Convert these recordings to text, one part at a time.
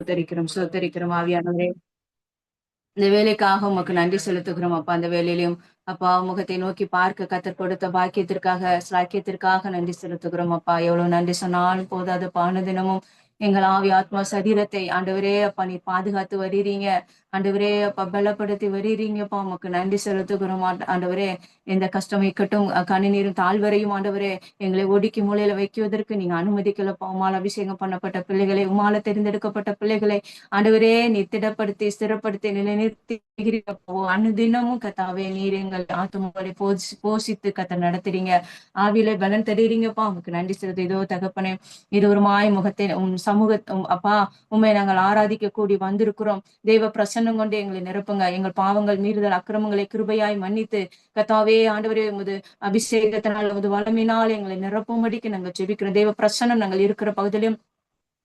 சோத்தரிக்கிறோம் ஆவியானவரே. இந்த வேலைக்காக உமக்கு நன்றி செலுத்துகிறோம் அப்பா. அந்த வேலையிலும் அப்பா முகத்தை நோக்கி பார்க்க கத்தர் கொடுத்த பாக்கியத்திற்காக சாக்கியத்திற்காக நன்றி செலுத்துகிறோம் அப்பா. எவ்வளவு நன்றி சொன்னாலும் போதாது அனுதினமும் எங்கள் ஆவி ஆத்மா சரீரத்தை ஆண்டவரே அப்பா நீ பாதுகாத்து வருகிறீங்க. ஆண்டவரே அப்பா பலப்படுத்தி வருகிறீங்கப்பா. உமக்கு நன்றி செலுத்துகிறோம் ஆண்டவரே. எந்த கஷ்டம் இக்கட்டும் கண்ணீரும் தாழ்வரையும் ஆண்டவரே எங்களை ஒடுக்கி மூலையில வைக்குவதற்கு நீங்க அனுமதிக்கலப்பா. உமால் அபிஷேகம் பண்ணப்பட்ட பிள்ளைகளை, உமால தெரிந்தெடுக்கப்பட்ட பிள்ளைகளை ஆண்டவரே நீ திடப்படுத்தி ஸ்திரப்படுத்தி நிலைநிறுத்தி அனுதினமும் கத்தாவே நீர் எங்கள் ஆத்துமாவை போஷித்து கத்த நடத்துறீங்க. ஆவியில பலன் தருறீங்கப்பா. உமக்கு நன்றி செலுத்து. இதோ தகப்பனே இருவருமாய் முகத்தை சமூக அப்பா உண்மை நாங்கள் ஆராதிக்க கூடி வந்திருக்கிறோம். தெய்வ பிரசன்னம் கொண்டு எங்களை நிரப்புங்க. எங்கள் பாவங்கள் மீறுதல் அக்கிரமங்களை கிருபையாய் மன்னித்து கத்தாவே ஆண்டவரே உமது அபிஷேகத்தினால் உமது வளமினால் எங்களை நிரப்பும்படிக்கு நாங்கள் ஜெபிக்கிறோம். தெய்வ பிரசன்னம் நாங்கள் இருக்கிற பகுதியிலும்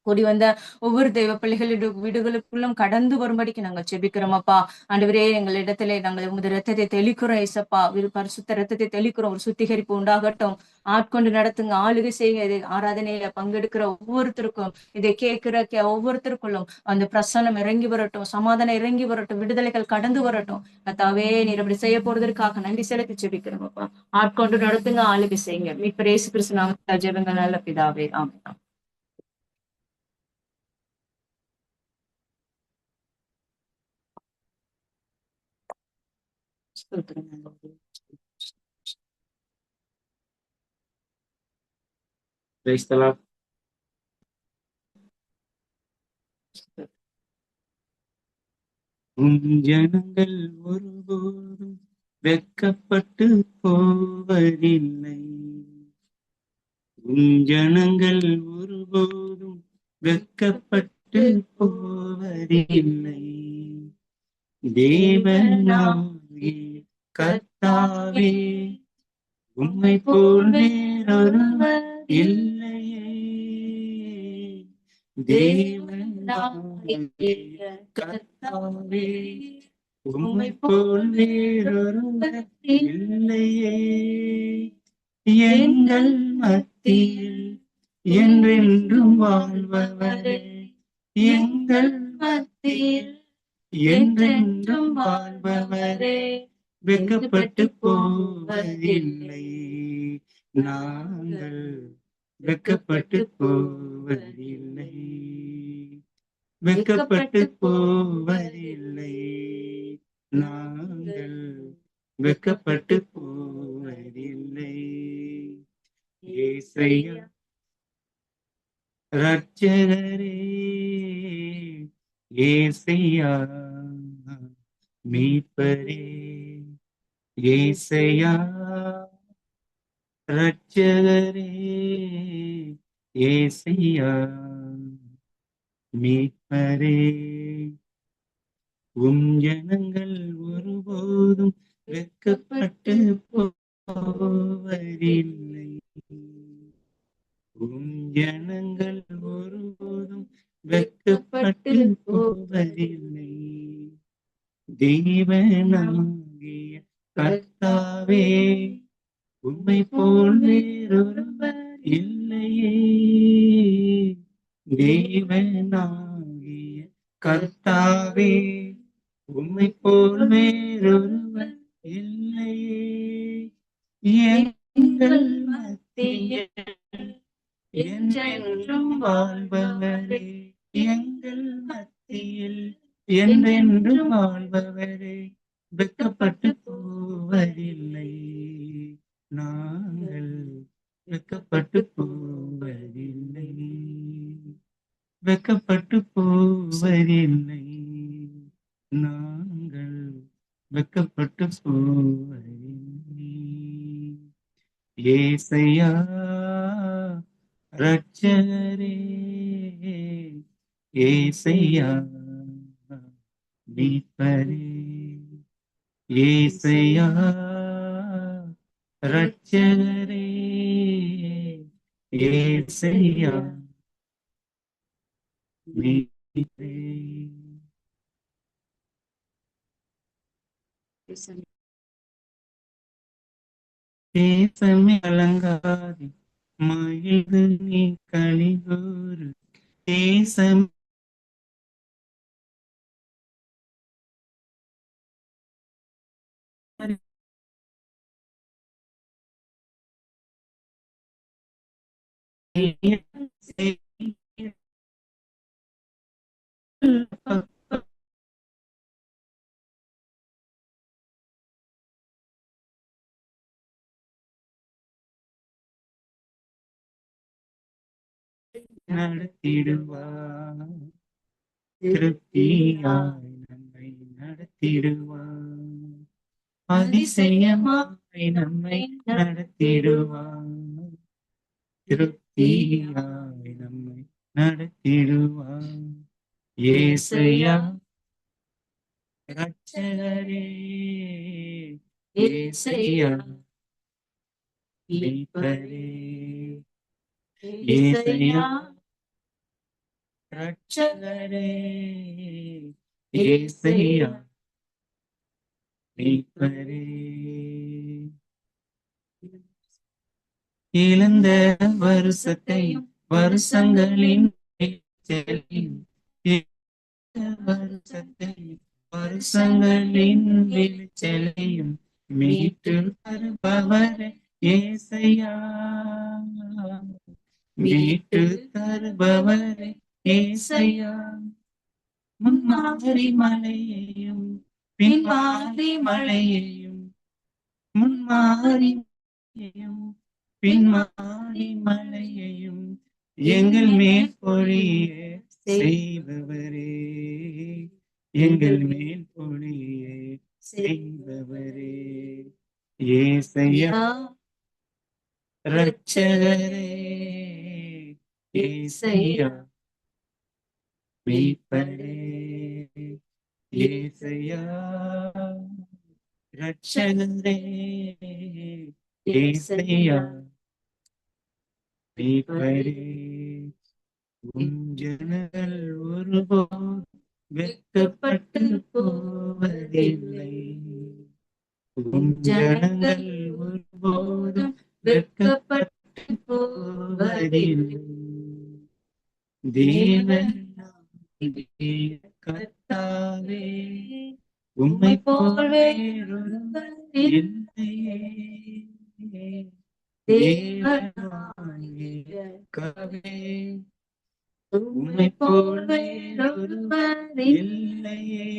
கூடி வந்த ஒவ்வொரு தெய்வ பிள்ளைகளுடைய வீடுகளுக்குள்ளும் கடந்து வரும்படிக்கு நாங்கள் ஜெபிக்கிறோம் அப்பா. ஆண்டவரே எங்கள் இடத்திலே நாங்கள் உமது ரத்தத்தை தெளிக்கிறோம் ஏசப்பா. பரிசுத்த ரத்தத்தை தெளிக்கிறோம். ஒரு சுத்திகரிப்பு உண்டாகட்டும். ஆட்கொண்டு நடத்துங்க, ஆளுகை செய்யுங்க. இதை ஆராதனையில பங்கெடுக்கிற ஒவ்வொருத்தருக்கும், இதை கேட்கிற ஒவ்வொருத்தருக்குள்ளும் அந்த பிரசன்னம் இறங்கி வரட்டும், சமாதானம் இறங்கி வரட்டும், விடுதலைகள் கடந்து வரட்டும். கத்தாவே நீர் அப்படி செய்ய போறதற்காக நன்றி செலுத்தி ஜெபிக்கிறோம் அப்பா. ஆட்கொண்டு நடத்துங்க, ஆளுகை செய்யுங்க. மீட்பர் இயேசு கிறிஸ்து நாமத்தில் ஜெபங்கள் நல்ல பிதாவே, ஆமென். ஸ்தோத்திரம் ஆண்டவரே. Praise the Lord. ஜனங்கள் ஒருபோதும் வெட்கப்பட்டு போவதில்லை. ஜனங்கள் ஒருபோதும் வெட்கப்பட்டு போவதில்லை. தேவனாகிய கர்த்தாவே உம்மை போல் வேறொருவர் இல்லையே. தேவனாகிய கர்த்தாவே உம்மை போல் வேறொருவர் இல்லையே. எங்கள் மத்தியில் என்றென்றும் வாழ்பவரே, எங்கள் மத்தியில் என்றென்றும் வாழ்பவரே, வெட்கப்பட்டு போவதில்லை. நாங்கள் வெட்கப்பட்டு போவதில்லை, வெட்கப்பட்டு போவதில்லை. நாங்கள் வெட்கப்பட்டு போவதில்லை. ஏசையா ரட்சகரே, ஏசையா மீட்பரே, ஏசையா ரட்சகரே, ஏசையா மீட்பரே. ஜனங்கள் ஒருபோதும் வெட்கப்பட்டு போவதில்லை. ஜனங்கள் ஒருபோதும் வெட்கப்பட்டு போவதில்லை. தேவனாகிய கர்த்தாவே உம்மை போல் வேறொருவர் இல்லையே. தேவனாகிய கர்த்தாவே உம்மை போல் வேறொருவர் இல்லையே. எங்கள் மத்தியில் என்றென்றும் வாழ்பவரே, எங்கள் மத்தியில் என்றென்றும் வாழ்பவரே, வெட்கப்பட்டு போவதில்லை. நாங்கள் வெட்கப்பட்டு போவதில்லை, வெட்கப்பட்டு போவதில்லை. நாங்கள் வெட்கப்பட்டு போவதில்லை. ஏசையா ரட்சகரே, ஏசையா மீட்பரே, ஏசையா ரட்சகரே, ஏசையா மீட்பரே. தேசமே அலங்காரி மகிழ்ந்து நீ கலிகூறு, தேசம் நடத்திடுவார், திருப்தியாய் நம்மை நடத்திடுவார், அதிசயமாய் நம்மை நடத்திடுவார், திருப்தியாய் நம்மை நடத்திடுவார். ஏசையா ரட்சகரே, ஏசையா மீட்பரே, ஏசையா ரட்சகரே, ஏசையா மீட்பரே. இழந்த வருஷத்தையும் வருஷங்களின் விளைச்சலையும், வருஷத்தையும் வருஷங்களின் விளைச்சலையும் மீட்டு தருபவரே ஏசையா, மீட்டு தருபவரே ஏசையா. முன்மாதிரி மலையையும் பின்மாதிரி மலையையும், முன்மாதிரி மலையையும் பின்மாதிரி மலையையும் எங்கள் மேல் பொழிய செய்பவரே, எங்கள் மேல் பொழிய செய்பவரே ஏசையா ரட்சகரே, ஏசையா மீட்பரே, ஏசையா ரட்சகரே, ஏசையா மீட்பரே. உம் ஜனங்கள் ஒருபோதும் வெட்கப்பட்டு போவதில்லை, உம் ஜனங்கள் ஒருபோதும் வெட்கப்பட்டு போவதில்லை. தேவனாகிய கர்த்தாவே, உம்மை போல் வேறொருவர் இல்லையே. தேவனாகிய கர்த்தாவே, உம்மை போல் வேறொருவர் இல்லையே.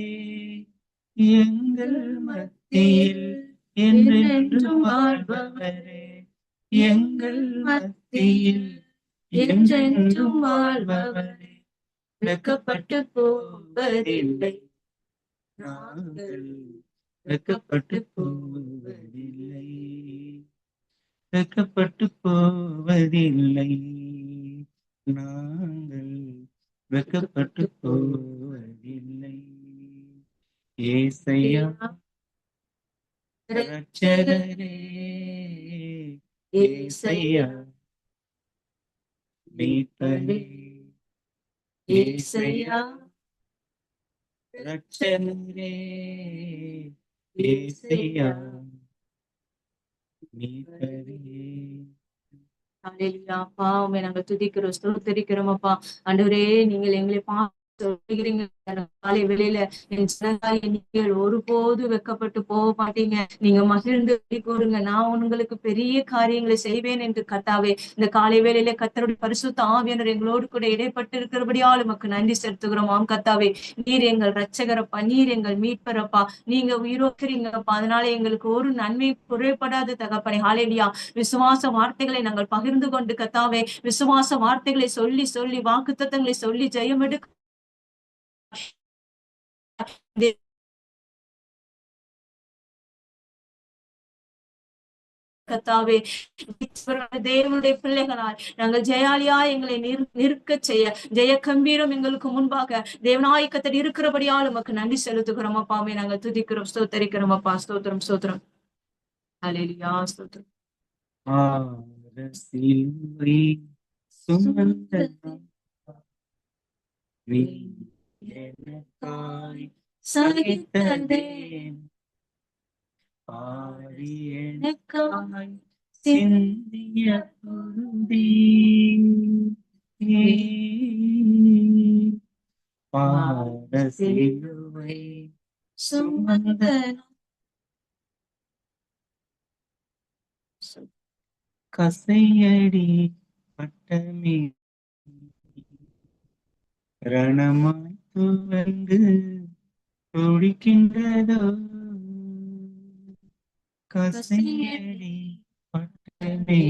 எங்கள் மத்தியில் என்றென்றும் வாழ்பவரே, எங்கள் மத்தியில் என்றென்றும் வாழ்பவரே, வெட்கப்பட்டு போவதில்லை, நாங்கள் வெட்கப்பட்டு போவதில்லை, வெட்கப்பட்டு போவதில்லை, நாங்கள் வெட்கப்பட்டு போவதில்லை. ஏசையா ரட்சகரே, ஏசையா மீட்பரே, ஏசையா ரட்சகரே, ஏசையா மீட்பரே. ஹalleluya. அப்பா உம்மை நாங்கள் துதிக்கிறோம், ஸ்தோத்திரிக்கிறோம் அப்பா. ஆண்டவரே, நீங்கள் எங்களை சொல்லுகிறீங்க காலை வேளையில, என் ஜனங்கள் நீங்கள் ஒருபோது வெட்கப்பட்டு போக மாட்டீங்க, நீங்க மகிழ்ந்து கூறுங்க, நான் உங்களுக்கு பெரிய காரியங்களை செய்வேன் என்று கர்த்தாவே இந்த காலை வேளையில கர்த்தருடைய பரிசுத்த ஆவியானவர் எங்களோடு கூட இடைப்பட்டு இருக்கிறபடியால் உமக்கு நன்றி செலுத்துகிறோம். ஆம் கர்த்தாவே, நீர் எங்கள் ரட்சகரப்பா, நீர் எங்கள் மீட்பரப்பா, நீங்க உயிரோக்கிறீங்கப்பா, அதனால எங்களுக்கு ஒரு நன்மை குறைபடாது தகப்பனே. ஹalleluya. விசுவாச வார்த்தைகளை நாங்கள் பகிர்ந்து கொண்டு கர்த்தாவே, விசுவாச வார்த்தைகளை சொல்லி சொல்லி வாக்குத்தத்தங்களை சொல்லி ஜெயம் எடுக்க கர்த்தாவே, தேவனுடைய பிள்ளைகளாய் நாங்கள் ஜெயாலியா எங்களை நிற்க செய்ய, ஜெய கம்பீரம் எங்களுக்கு முன்பாக தேவனாய் கர்த்தர் இருக்கிறபடியால் உமக்கு நன்றி செலுத்துகிறோம் அப்பாவே. நாங்கள் துதிக்கிறோம், ஸ்தோத்தரிக்கிறோம் அப்பா. ஸ்தோத்திரம் ஸ்தோத்திரம். ஹalleluya. ஸ்தோத்திரம். சிலுவை சுமந்த எனக்காய் சகித்ததே, பாடி எனக்காய் சிந்திய பொருந்தி, பாட சிலுவை சுமந்த கசையடி பட்டமே ரணமாய் துவந்து துடிக்கின்றதோ கசையடி பட்டமே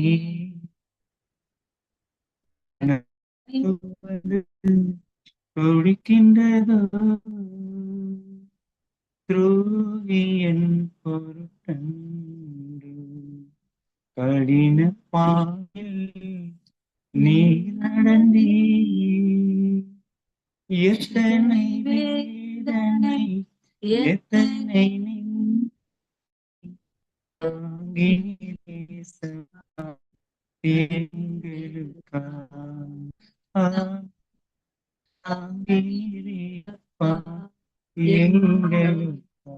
துவந்து துடிக்கின்றதோ துரோகியன் பொருட்டன்று கடின பாயில் நீ நடந்தே எத்தனை வேதனை எத்தனை எங்களுக்கா தாங்கீரப்பா எங்களுக்கா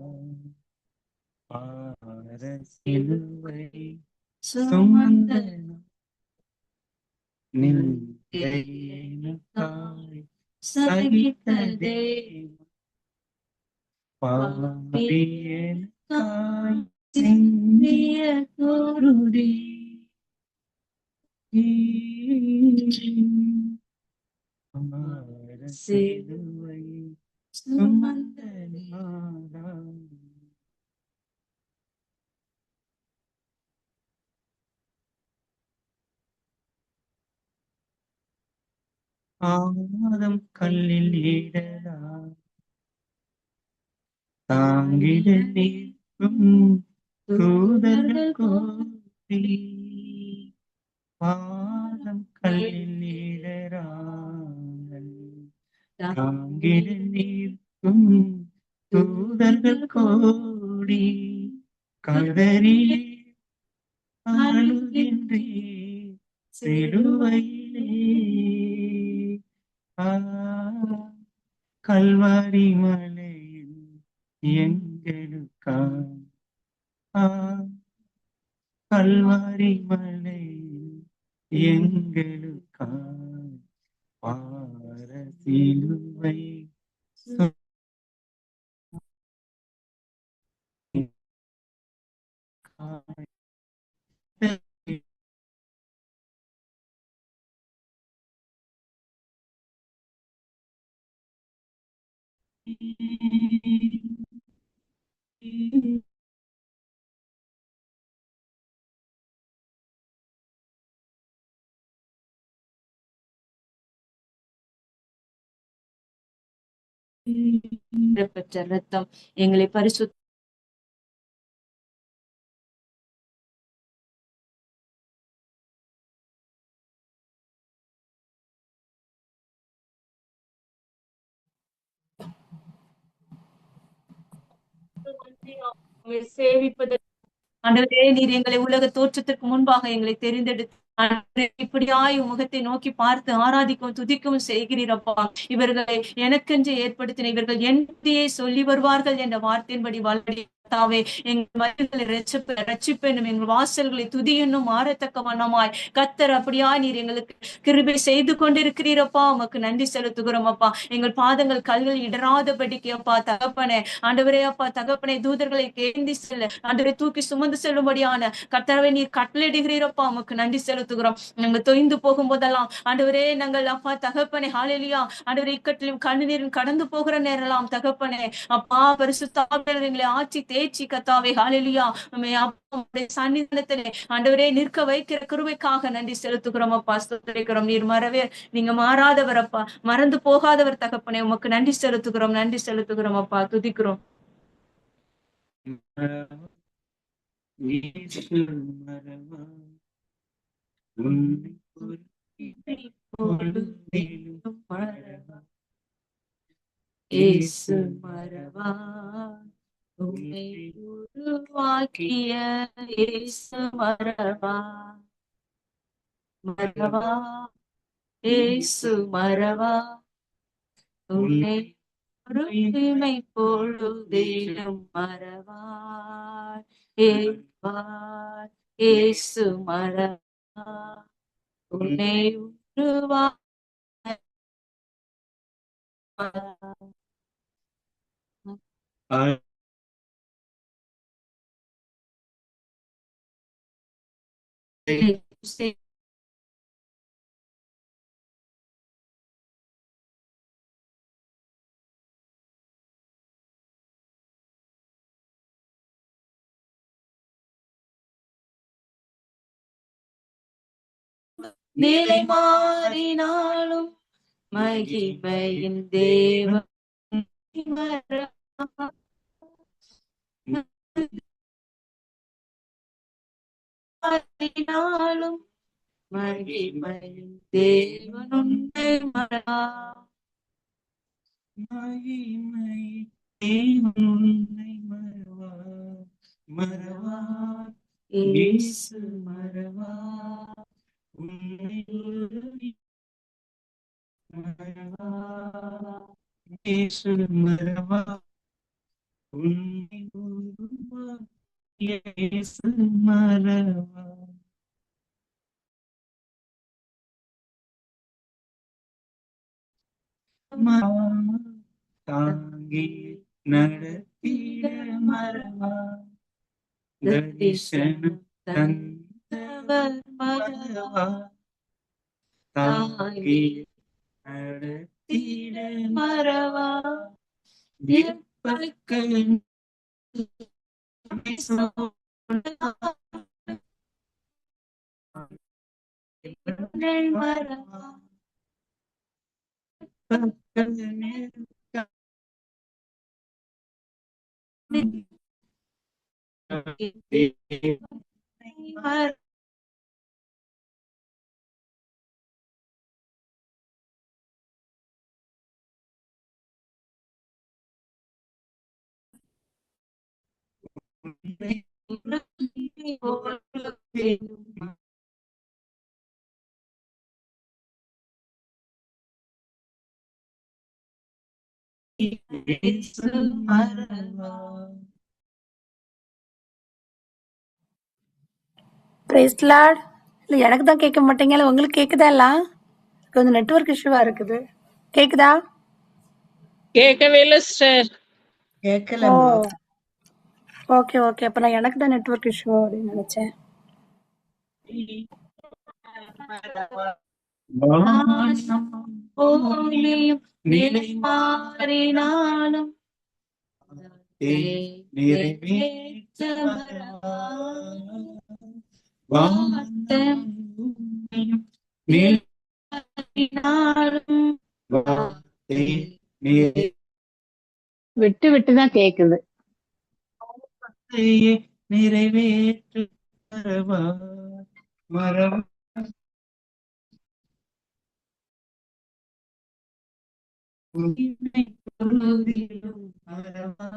பார சிலுவை சுமந்த நின்றாய் சகித்ததே பாவியனுக்காய் சிந்திய குருதி பார சிலுவை சுமந்த நாதா ஆதம் கல்லில் இடலா தாங்கிட நிற்கும் தூதர்கள் கோடி பாதம் கல்லில் இடராங்கள் தாங்கிட நிற்கும் தூதர்கள் கோடி கதறி அழுகின்றே சிலுவையிலே கல்வாரி மலையில் எங்களுக்கா கல்வாரி மலையில் எங்களுக்கா பார சிலுவை பெற்ற ரத்தம் எங்களை பரிசுத்த சேவிப்பதற்கு ஆண்டவரே நீர் எங்களை உலக தோற்றத்திற்கு முன்பாக எங்களை தெரிந்தெடுத்து ஆண்டவரே, இப்படியாய் முகத்தை நோக்கி பார்த்து ஆராதிக்கவும் துதிக்கவும் செய்கிறீரப்பா. இவர்களை எனக்கென்று ஏற்படுத்தின இவர்கள் என் புத்தியை சொல்லி வருவார்கள் என்ற வார்த்தையின்படி வளரி தாவே எங்கள் மனிதர்களை ரட்சிப்பென்னும் எங்கள் வாசல்களை துதி என்னும் மாறத்தக்க வண்ணமாய் கத்தர் அப்படியா நீர் எங்களுக்கு கிருபை செய்து கொண்டிருக்கிறீரப்பா. உமக்கு நன்றி செலுத்துகிறோம் அப்பா. எங்கள் பாதங்கள் கல்கள் இடராதபடிக்கு அப்பா தகப்பனே ஆண்டவரே அப்பா தகப்பனே தூதர்களை கேந்தி செல்ல ஆண்டவரை தூக்கி சுமந்து செல்லும்படியான கர்த்தரை நீர் கட்டளையிடுகிறீரப்பா. உமக்கு நன்றி செலுத்துகிறோம். நாங்கள் தொய்ந்து போகும் போதெல்லாம் ஆண்டவரே நாங்கள் அப்பா தகப்பனே ஹalleluya ஆண்டவரே இக்கட்டிலும் கண்ணீரில் கடந்து போகிற நேரலாம் தகப்பனே அப்பா பரிசுத்த எங்களை ஆட்சி தேய்ச்சி கத்தாவே ஹalleluya சன்னிதானத்திலே ஆண்டவரே நிற்க வைக்கிற கிருபைக்காக நன்றி செலுத்துகிறோம் அப்பா. ஸ்தோத்திரிக்கிறோம். நீர் நீங்க மாறாதவர் அப்பா, மறந்து போகாதவர் தகப்பனே. உமக்கு நன்றி செலுத்துகிறோம், நன்றி செலுத்துகிறோம் அப்பா, துதிக்கிறோம். இயேசு மறவா உம்மை உருவாக்கிய இயேசு மறவா மறவா இயேசு மறவா உன்னை ஒருமை பொழுதிலும் மறவார் ஏற்பார் இயேசு மறவா உன்னை உருவா நிலை மாறினாலும் மகிமையின் தேவன் மாறினாலும் மகிமையின் தேவன் உன்னை மறவா. மகிமை தேவன் உன்னை மறவா மறவா இயேசு மறவா உன்னை மறவா இயேசு மறவா உன்னை இயேசு மறவா. தாங்கி நடத்திட மறவா தரிசனம் தந்தவர் மறவா தாங்கி நடத்திட மறவா எப்பக்கள் மறவா பிரைஸ் லார்ட். இல்லை எனக்கு தான் கேட்க மாட்டேங்கல, உங்களுக்கு கேட்குதா? எல்லாம் கொஞ்சம் நெட்வொர்க் இஷ்யூவா இருக்குது. கேக்குதா? கேட்கவே இல்லை சிஸ்டர். ஓ கேட்கலம்மா. ஓகே ஓகே, அப்போ நான் எனக்கு தான் நெட்வொர்க் இஷ்யூ அப்படின்னு நினைச்சேன். பூமியும் நிலை மாறினாலும் நிறைவேற்ற மறவா. வானம் பூமியும் நிலை மாறினாலும் விட்டு விட்டு தான் கேக்குது. நிறைவேற்று மறவா மறவா உன்னை தொழுதிடும் மறவா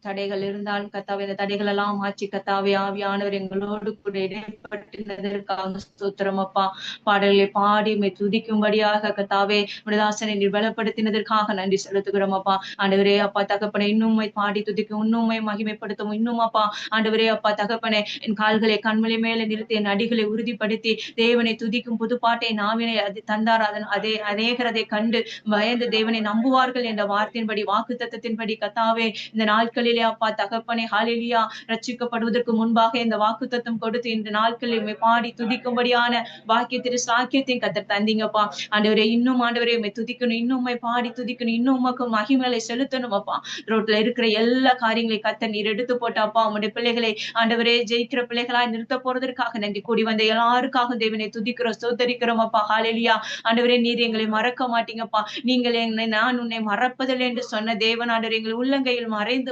தடைகள் இருந்தாலும் கத்தாவே அந்த தடைகள் எல்லாம் மாற்றி கத்தாவே ஆவியானவர் எங்களோடு கூட இடைப்பட்டிருந்ததற்காக ஸ்தோத்திரம் அப்பா. பாடல்களை பாடி துதிக்கும்படியாக கத்தாவே முருதாசனை நீர் பலப்படுத்தினதற்காக நன்றி செலுத்துகிறோம் அப்பா. ஆண்டவரே அப்பா தகப்பனை இன்னும்மை பாடி துதிக்கும், இன்னும்மை மகிமைப்படுத்தும், இன்னும் அப்பா ஆண்டவரே அப்பா தகப்பனை என் கால்களை கண்மலை மேல நிறுத்தி என் அடிகளை உறுதிப்படுத்தி தேவனை துதிக்கும் புதுப்பாட்டை நாவினை அது தந்தார். அதன் அதே அநேகரதை கண்டு பயந்து தேவனை நம்புவார்கள் என்ற வார்த்தையின்படி வாக்கு தத்தத்தின்படி கத்தாவே இந்த நாட்களிலே அப்பா தகப்பனே ஹல்லேலூயா ரட்சிக்கப்படுவதற்கு முன்பாக இந்த வாக்குத்தத்தம் கொடுத்து இந்த நாட்களில் பாடி துதிக்கும்படியான வாக்கியத்திற்கு சாக்கியத்தையும் கத்தர் தந்தீங்கப்பா. ஆண்டவரே இன்னும் ஆண்டவரே துதிக்கணும், இன்னும் பாடி துதிக்கணும், இன்னும் உமக்கு மகிமையை செலுத்தணும் அப்பா. ரோட்ல இருக்கிற எல்லா காரியங்களையும் கத்தர் நீர் எடுத்து போட்டாப்பா. உங்களுடைய பிள்ளைகளை ஆண்டவரே ஜெயிக்கிற பிள்ளைகளாய் நிறுத்த போறதற்காக நன்றி. கூடி வந்த எல்லாருக்காக தேவனை துதிக்கிறோம், ஸ்தோத்தரிக்கிறோம் அப்பா. ஹல்லேலூயா. ஆண்டவரே நீர் எங்களை மறக்க மாட்டீங்கப்பா. நீங்கள் என்னை நான் உன்னை மறப்பதில்லை என்று சொன்ன தேவன் ஆண்டவர் எங்கள் உள்ளங்கையில்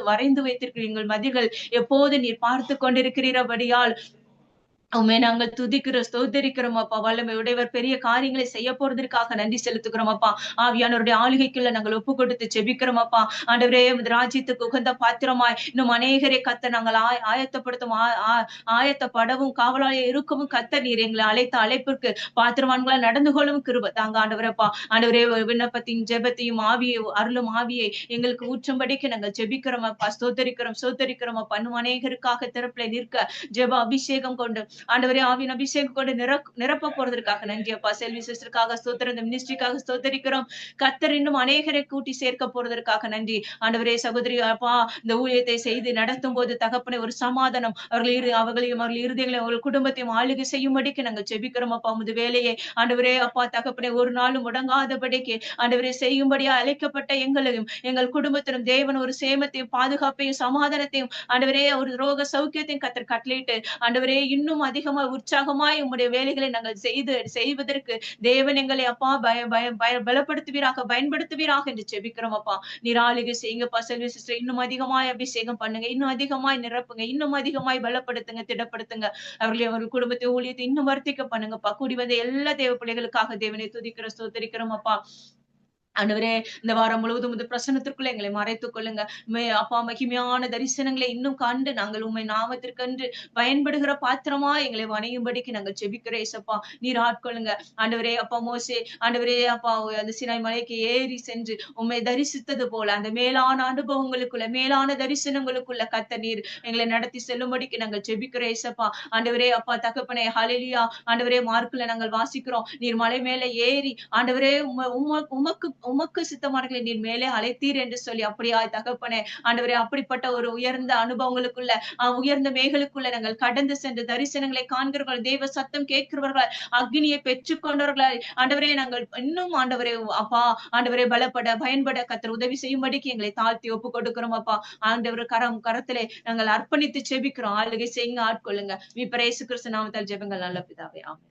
வரைந்து வைத்திருக்கிறீர்கள் மதில்கள் எப்போது நீர் பார்த்து கொண்டிருக்கிறபடியால் உண்மை நாங்கள் துதிக்கிறோம், ஸ்தோத்தரிக்கிறோம் அப்பா. வல்லமை உடையவர் பெரிய காரியங்களை செய்ய போறதற்காக நன்றி செலுத்துகிறோம் அப்பா. ஆவியானவருடைய ஆளுகைக்குள்ள நாங்கள் ஒப்பு கொடுத்து செபிக்கிறோம் அப்பா. ஆண்டவரே ராஜ்யத்துக்கு உகந்த பாத்திரமாய் இன்னும் அநேகரை கத்த நாங்கள் ஆயத்தப்படுத்தும், ஆயத்தப்படவும் காவலாய இருக்கவும் கத்த நீர் எங்களை அழைத்த அழைப்பிற்கு பாத்திரவான்களா நடந்து கொள்ளவும் கிருபை தாங்க ஆண்டவரப்பா. ஆண்டவரே விண்ணப்பத்தையும் ஜெபத்தையும் ஆவியை அருளும் ஆவியை எங்களுக்கு ஊற்றும்படிக்கு நாங்கள் ஜெபிக்கிறோம் அப்பா. ஸ்தோத்தரிக்கிறோம் அப்பா. இன்னும் அநேகருக்காக திறப்பில நிற்க ஜெப அபிஷேகம் கொண்டு ஆண்டவரே ஆவியின் அபிஷேகம் கொண்டு நிரப்ப போறதற்காக நன்றி அப்பா. செல்வி சிஸ்டருக்காக ஸ்தோத்திரம், இந்த மினிஸ்ட்ரிக்காக ஸ்தோத்தரிக்கிறோம். கர்த்தர் இன்னும் அநேகரை கூட்டி சேர்க்க போறதற்காக நன்றி ஆண்டவரே. சகோதரி அப்பா இந்த ஊழியத்தை செய்து நடத்தும் போது தகப்பனை ஒரு சமாதானம் அவர்களையும் அவர்கள் இருதயங்களையும் அவர்கள் குடும்பத்தையும் ஆளுகை செய்யும்படிக்கு நாங்கள் ஜெபிக்கிறோம் அப்பா. உமது வேலையை ஆண்டவரே அப்பா தகப்பனை ஒரு நாளும் முடங்காதபடிக்கு ஆண்டவரே செய்யும்படியா அழைக்கப்பட்ட எங்களையும் எங்கள் குடும்பத்திலும் தேவன் ஒரு சேமத்தையும் பாதுகாப்பையும் சமாதானத்தையும் ஆண்டவரே ஒரு ரோக சௌக்கியத்தையும் கத்தர் கட்டளையிட்டு ஆண்டவரே இன்னும் அதிகமாய் உற்சாகமாய் உம்முடைய வேலைகளை நாங்கள் செய்வதற்கு தேவன் எங்களை அப்பா பலப்படுத்துவீராக, பயன்படுத்துவீராக என்று ஜெபிக்கிறோம் அப்பா. நீர் ஆளுகை செய்யுங்கப்பா. செல்வி சிஸ்டர் இன்னும் அதிகமாய் அபிஷேகம் பண்ணுங்க, இன்னும் அதிகமாய் நிரப்புங்க, இன்னும் அதிகமாய் பலப்படுத்துங்க, திடப்படுத்துங்க. அவர்கள் குடும்பத்தை ஊழியத்தை இன்னும் வர்த்திக்க பண்ணுங்கப்பா. கூடி வந்த எல்லா தேவ பிள்ளைகளுக்காக தேவனை துதிக்கிறோம், ஸ்தோத்திரிக்கிறோம் அப்பா. ஆண்டவரே இந்த வாரம் முழுவதும் இந்த பிரசனத்திற்குள்ள எங்களை மறைத்துக் கொள்ளுங்க. அப்பா மகிமையான தரிசனங்களை இன்னும் கண்டு நாங்கள் உண்மை நாமத்திற்கென்று பயன்படுகிற பாத்திரமா எங்களை வணையும்படிக்கு நாங்கள் ஜெபிக்கிறோம் ஏசப்பா. நீர் ஆட்கொள்ளுங்க ஆண்டவரே. அப்பா மோசே ஆண்டவரே அப்பா அந்த சினாய் மலைக்கு ஏறி சென்று உண்மை தரிசித்தது போல அந்த மேலான அனுபவங்களுக்குள்ள மேலான தரிசனங்களுக்குள்ள கத்த நீர் எங்களை நடத்தி செல்லும்படிக்கு நாங்கள் ஜெபிக்கிறோம் ஏசப்பா. ஆண்டவரே அப்பா தகப்பனே ஹல்லேலூயா. ஆண்டவரே மார்க்குல நாங்கள் வாசிக்கிறோம், நீர் மலை மேல ஏறி ஆண்டவரே உமக்கு சித்தமானவர்களை நீர் மேலே அழைத்தீர் என்று சொல்லி. அப்படியா தகப்பனே ஆண்டவரே, அப்படிப்பட்ட ஒரு உயர்ந்த அனுபவங்களுக்குள்ள உயர்ந்த மேகளுக்குள்ள நாங்கள் கடந்து சென்று தரிசனங்களை காண்கிறவர்கள், தேவ சத்தம் கேட்கிறவர்கள், அக்னியை பெற்றுக்கொண்டவர்கள் ஆண்டவரே நாங்கள் இன்னும் ஆண்டவரே அப்பா ஆண்டவரே பலப்பட பயன்பட கர்த்தர் உதவி செய்யும்படிக்கு எங்களை தாழ்த்தி ஒப்பு கொடுக்கிறோம் அப்பா. ஆண்டவர் கரத்திலே நாங்கள் அர்ப்பணித்து ஜெபிக்கிறோம். ஆளுகை செய்யுங்க, ஆட்கொள்ளுங்க. மீட்பர் இயேசு கிறிஸ்து நாமத்தால் ஜெபங்கள் நல்ல பிதாவே, ஆமென்.